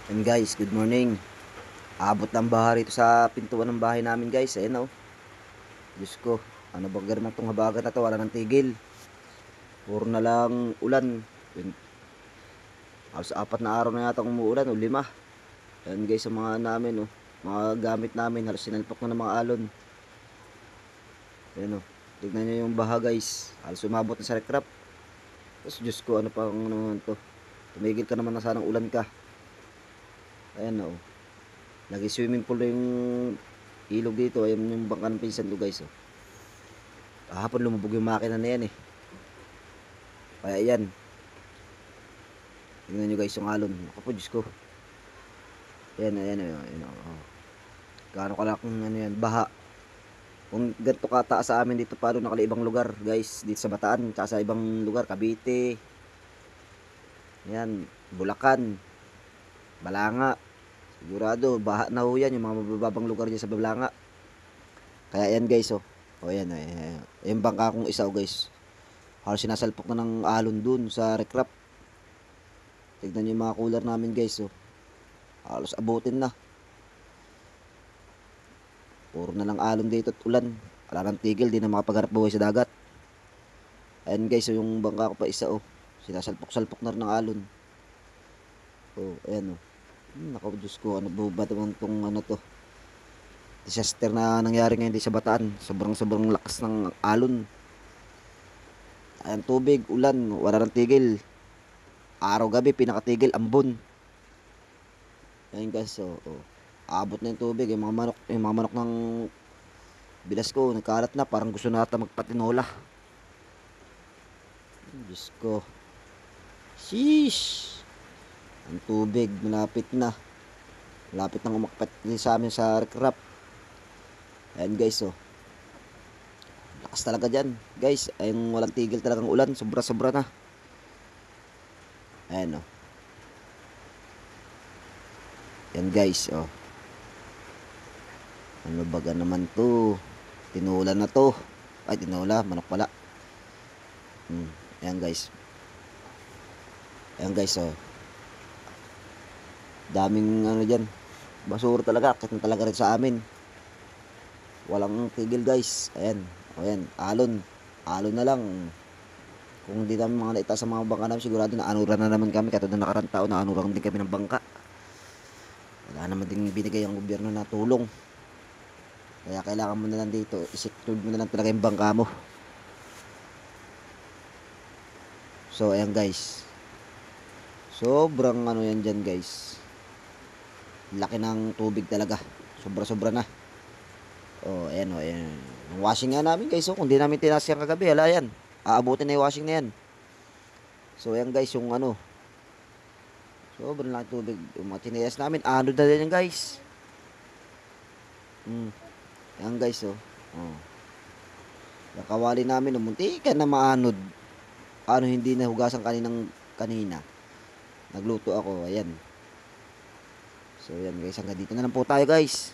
And guys, good morning. Abot ng baha rito sa pintuan ng bahay namin guys. Ayan oh. Diyos ko, ano ba gamang tong habagat na to? Wala nang tigil. Puro na lang ulan. Halos 4 na araw na yata umuulan o 5. Ayan guys, sa mga namin oh. Mga gamit namin, halos sinalpok na ng mga alon. Ayan oh. Tignan nyo yung baha guys. Halos umabot na sa recrap. Tapos Diyos ko, ano pang naman to? Tumigil ka naman na sanang ulan ka. Ayan oh. Lagi swimming pool na yung ilog dito. Ayan yung bangka ng pinsan ko guys oh. Kahapon lumubog yung makina na yan eh. Kaya yan. Tingnan nyo guys yung alon. Ako po Diyos ko. Ayan, ayan, ayan, ayan oh. Gaano kalaking ano yan, baha. Kung ganito kataas sa amin dito, paano nakalaibang lugar guys. Dito sa Bataan, tsaka sa ibang lugar, Cavite. Ayan, Bulacan, Balanga. Sigurado, baha na ho yan, yung mga mababang lugar dyan sa Balanga. Kaya yan guys oh. O yan, ayan. Yung bangka kong isa oh guys. Halos sinasalpok na ng alon dun sa recrap. Tignan nyo yung mga cooler namin guys oh. Halos abutin na. Puro na lang alon dito at ulan. Wala nang tigil, di na makapagharap buhay sa dagat. Ayan guys, oh, yung bangka ko pa isa oh. Sinasalpok-salpok na rin ng alon. Oh, ayan oh. Naku Diyos ko, ano ba naman tong ano to? Disaster na nangyari ngayon di sa Bataan. Sobrang lakas ng alon. Ayan tubig, ulan, wala nang tigil. Araw gabi, pinakatigil, ambon. Ayan guys, so, oh. Abot na yung tubig, yung mga manok ng bilas ko, nagkalat na, parang gusto na ata magpatinola. Diyos ko. Sheesh! Ang tubig, malapit na. Malapit na umakpat sa amin sa recrap. Ayan guys, oh. Lakas talaga dyan, guys. Ayun, walang tigil talagang ulan, sobra-sobra na. Ayan, oh. Yan guys, oh. Ano baga naman to? Tinula na to. Ay, tinula, manok pala. Ayan guys. Ayan guys, oh. Daming ano dyan. Basura talaga, akit na talaga rin sa amin. Walang tigil guys. Ayan, o ayan, alon. Alon na lang. Kung hindi namin mga naita sa mga bangka namin, sigurado na anuran na naman kami. Katulad na nakarang taon, na anuran din kami ng bangka. Wala naman din binigay ang gobyerno na tulong. Kaya kailangan mo na lang dito, i-secure mo na lang talaga yung bangka mo. So ayan guys. Sobrang ano yan dyan guys. Laki ng tubig talaga. Sobra-sobra na. Oh, ayan oh, ayan. Yung washing nga namin guys, oh, kung di namin tinas yan kagabi, hala yan. Aabutin na yung washing na yan. So ayan guys, yung ano. Sobrang laki tubig. Yung mga tinayas namin, ano na din yan guys. Ayan guys, oh. Oh. Yung kawali namin, muntikan na maanod. Ano hindi nahugasan kanina. Nagluto ako, ayan. So ayan guys, hanggang dito na lang po tayo guys.